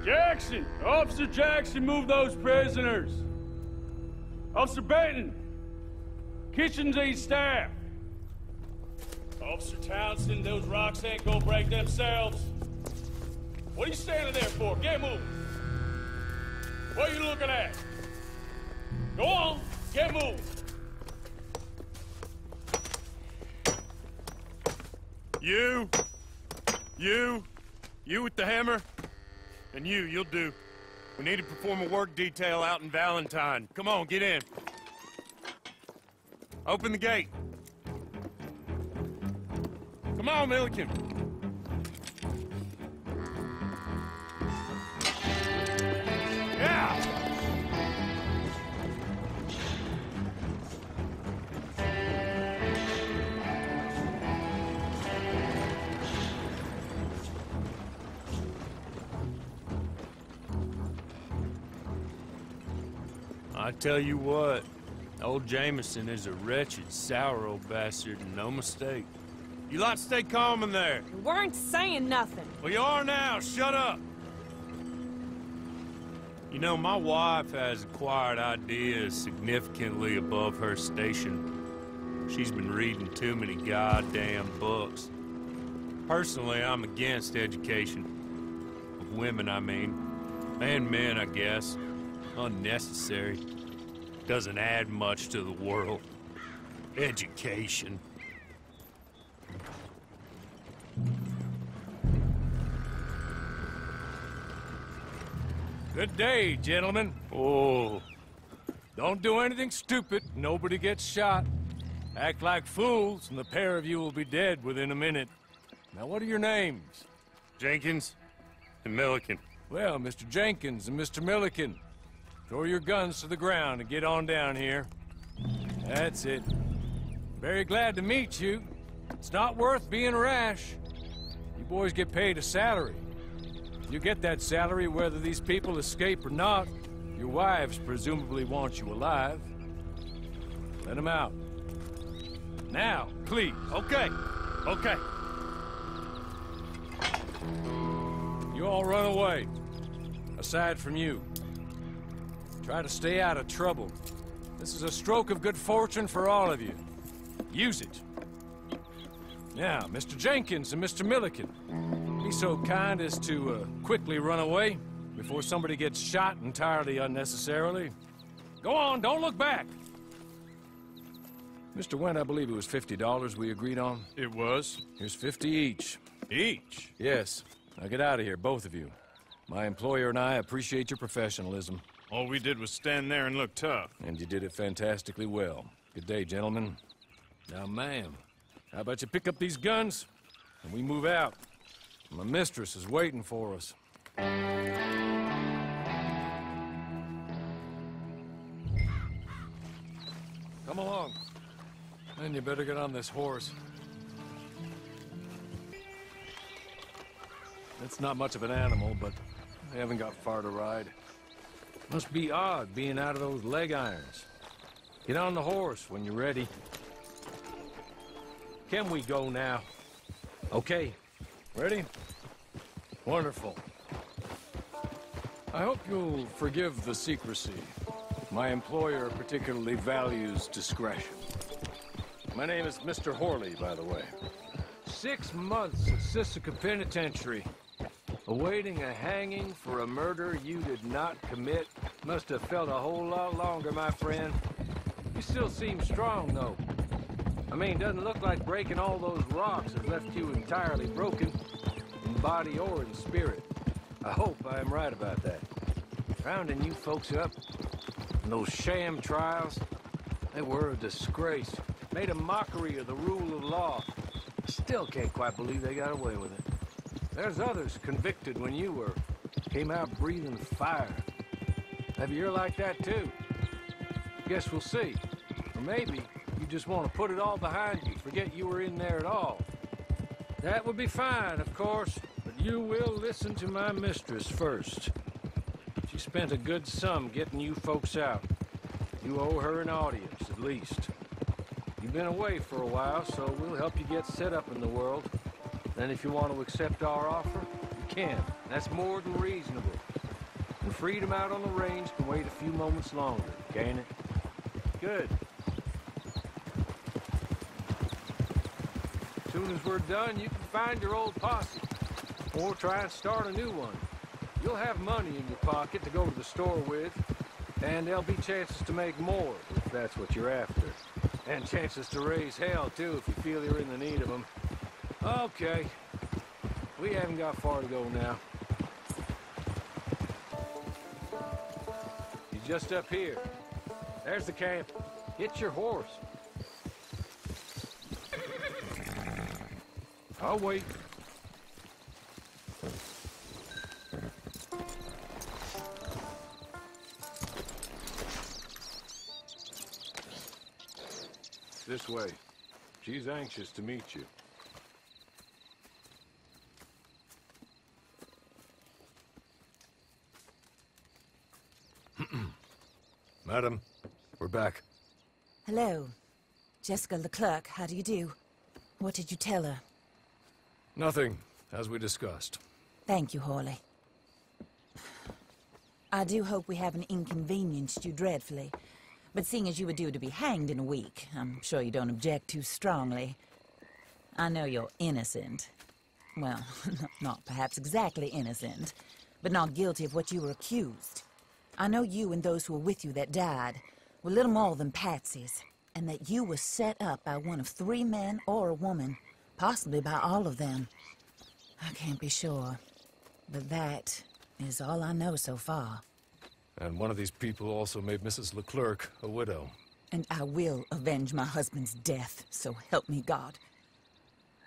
Jackson! Officer Jackson, move those prisoners! Officer Benton! Kitchens ain't staff! Officer Townsend, those rocks ain't gonna break themselves. What are you standing there for? Get moving! What are you looking at? Go on, get moving! You with the hammer? And you'll do. We need to perform a work detail out in Valentine. Come on, get in. Open the gate. Come on, Milliken. Yeah! I tell you what, old Jameson is a wretched, sour old bastard, and no mistake. You lot stay calm in there. We weren't saying nothing. Well, you are now. Shut up. You know, my wife has acquired ideas significantly above her station. She's been reading too many goddamn books. Personally, I'm against education. Of women, I mean. And men, I guess. Unnecessary. Doesn't add much to the world. Education. Good day, gentlemen. Oh. Don't do anything stupid. Nobody gets shot. Act like fools, and the pair of you will be dead within a minute. Now, what are your names? Jenkins and Milliken. Well, Mr. Jenkins and Mr. Milliken, throw your guns to the ground and get on down here. That's it. Very glad to meet you. It's not worth being rash. You boys get paid a salary. You get that salary whether these people escape or not. Your wives presumably want you alive. Let them out. Now, please. Okay. Okay. You all run away. Aside from you. Try to stay out of trouble. This is a stroke of good fortune for all of you. Use it. Now, Mr. Jenkins and Mr. Milliken, be so kind as to quickly run away before somebody gets shot entirely unnecessarily. Go on, don't look back. Mr. Wendt, I believe it was $50 we agreed on. It was. Here's 50 each. Each? Yes. Now get out of here, both of you. My employer and I appreciate your professionalism. All we did was stand there and look tough. And you did it fantastically well. Good day, gentlemen. Now, ma'am, how about you pick up these guns and we move out? My mistress is waiting for us. Come along. Then you better get on this horse. It's not much of an animal, but I haven't got far to ride. Must be odd being out of those leg irons. Get on the horse when you're ready. Can we go now? Okay. Ready? Wonderful. I hope you'll forgive the secrecy. My employer particularly values discretion. My name is Mr. Horley, by the way. 6 months at Sisika Penitentiary. Awaiting a hanging for a murder you did not commit. Must have felt a whole lot longer, my friend. You still seem strong, though. I mean, doesn't look like breaking all those rocks has left you entirely broken, in body or in spirit. I hope I am right about that. Rounding you folks up, and those sham trials, they were a disgrace. Made a mockery of the rule of law. Still can't quite believe they got away with it. There's others convicted when you were. Came out breathing fire. Have you ear like that, too? Guess we'll see. Or maybe you just want to put it all behind you, forget you were in there at all. That would be fine, of course, but you will listen to my mistress first. She spent a good sum getting you folks out. You owe her an audience, at least. You've been away for a while, so we'll help you get set up in the world. Then if you want to accept our offer, you can. That's more than reasonable. And freedom out on the range can wait a few moments longer, can't it? Good. As soon as we're done, you can find your old posse. Or try and start a new one. You'll have money in your pocket to go to the store with. And there'll be chances to make more, if that's what you're after. And chances to raise hell, too, if you feel you're in the need of them. Okay. We haven't got far to go now. He's just up here. There's the camp. Get your horse. I'll wait. This way. She's anxious to meet you. Madam, we're back. Hello. Jessica Leclerc, how do you do? What did you tell her? Nothing, as we discussed. Thank you, Hawley. I do hope we haven't inconvenienced you dreadfully. But seeing as you were due to be hanged in a week, I'm sure you don't object too strongly. I know you're innocent. Well, not perhaps exactly innocent, but not guilty of what you were accused. I know you and those who were with you that died were little more than patsies, and that you were set up by one of 3 men or a woman, possibly by all of them. I can't be sure, but that is all I know so far. And one of these people also made Mrs. Leclerc a widow. And I will avenge my husband's death, so help me God.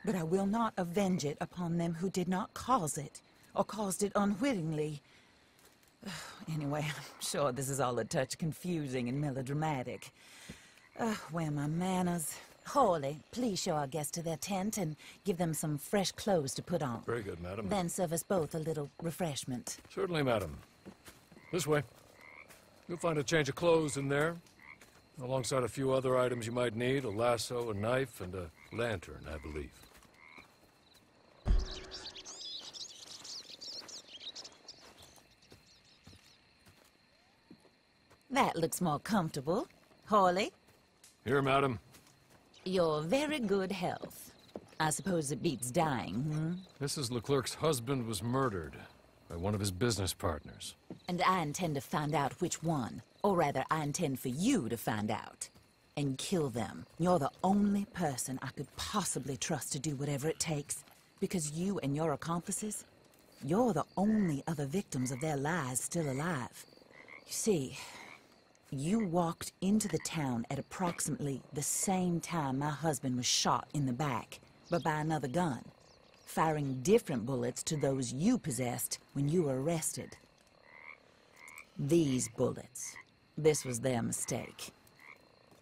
But I will not avenge it upon them who did not cause it, or caused it unwittingly. Anyway, I'm sure this is all a touch confusing and melodramatic. Where are my manners? Hawley, please show our guests to their tent and give them some fresh clothes to put on. Very good, madam. Then serve us both a little refreshment. Certainly, madam. This way. You'll find a change of clothes in there, alongside a few other items you might need, a lasso, a knife, and a lantern, I believe. That looks more comfortable. Hawley? Here, madam. Your very good health. I suppose it beats dying, hmm? Mrs. Leclerc's husband was murdered by one of his business partners. And I intend to find out which one. Or rather, I intend for you to find out. And kill them. You're the only person I could possibly trust to do whatever it takes. Because you and your accomplices, you're the only other victims of their lies still alive. You see, you walked into the town at approximately the same time my husband was shot in the back, but by another gun, firing different bullets to those you possessed when you were arrested. These bullets, this was their mistake.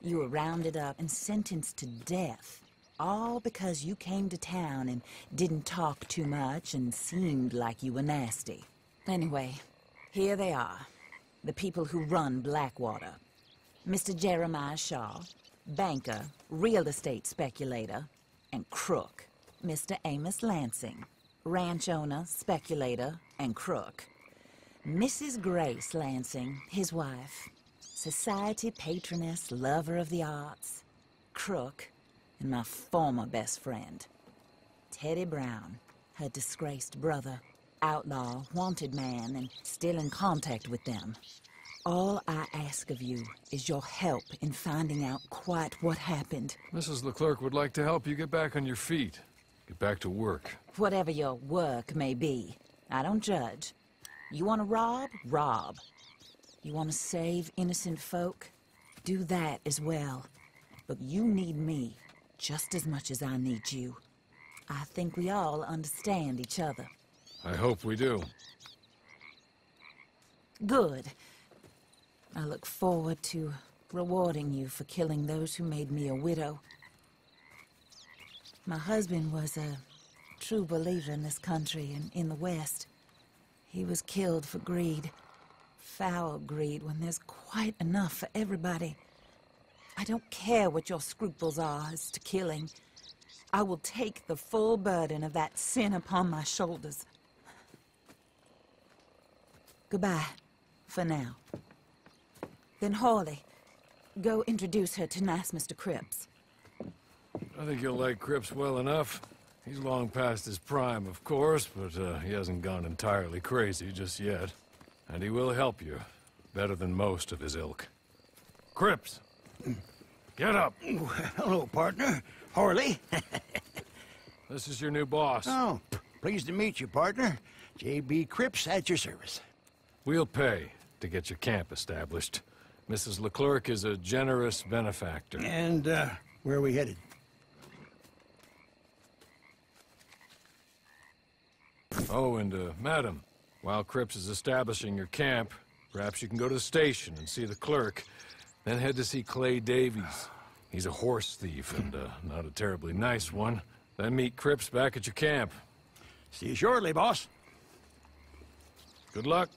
You were rounded up and sentenced to death, all because you came to town and didn't talk too much and seemed like you were nasty. Anyway, here they are. The people who run Blackwater. Mr. Jeremiah Shaw, banker, real estate speculator, and crook. Mr. Amos Lansing, ranch owner, speculator, and crook. Mrs. Grace Lansing, his wife, society patroness, lover of the arts, crook, and my former best friend. Teddy Brown, her disgraced brother. Outlaw, wanted man, and still in contact with them. All I ask of you is your help in finding out quite what happened. Mrs. Leclerc would like to help you get back on your feet. Get back to work. Whatever your work may be, I don't judge. You want to rob? Rob. You want to save innocent folk? Do that as well. But you need me just as much as I need you. I think we all understand each other. I hope we do. Good. I look forward to rewarding you for killing those who made me a widow. My husband was a true believer in this country and in the West. He was killed for greed. Foul greed when there's quite enough for everybody. I don't care what your scruples are as to killing. I will take the full burden of that sin upon my shoulders. Goodbye. for now. Then Hawley, go introduce her to nice Mr. Cripps. I think you'll like Cripps well enough. He's long past his prime, of course, but he hasn't gone entirely crazy just yet. And he will help you, better than most of his ilk. Cripps! Get up! Hello, partner. Harley. This is your new boss. Oh, pleased to meet you, partner. J.B. Cripps at your service. We'll pay to get your camp established. Mrs. Leclerc is a generous benefactor. And, where are we headed? Oh, and, madam, while Cripps is establishing your camp, perhaps you can go to the station and see the clerk, then head to see Clay Davies. He's a horse thief and, not a terribly nice one. Then meet Cripps back at your camp. See you shortly, boss. Good luck.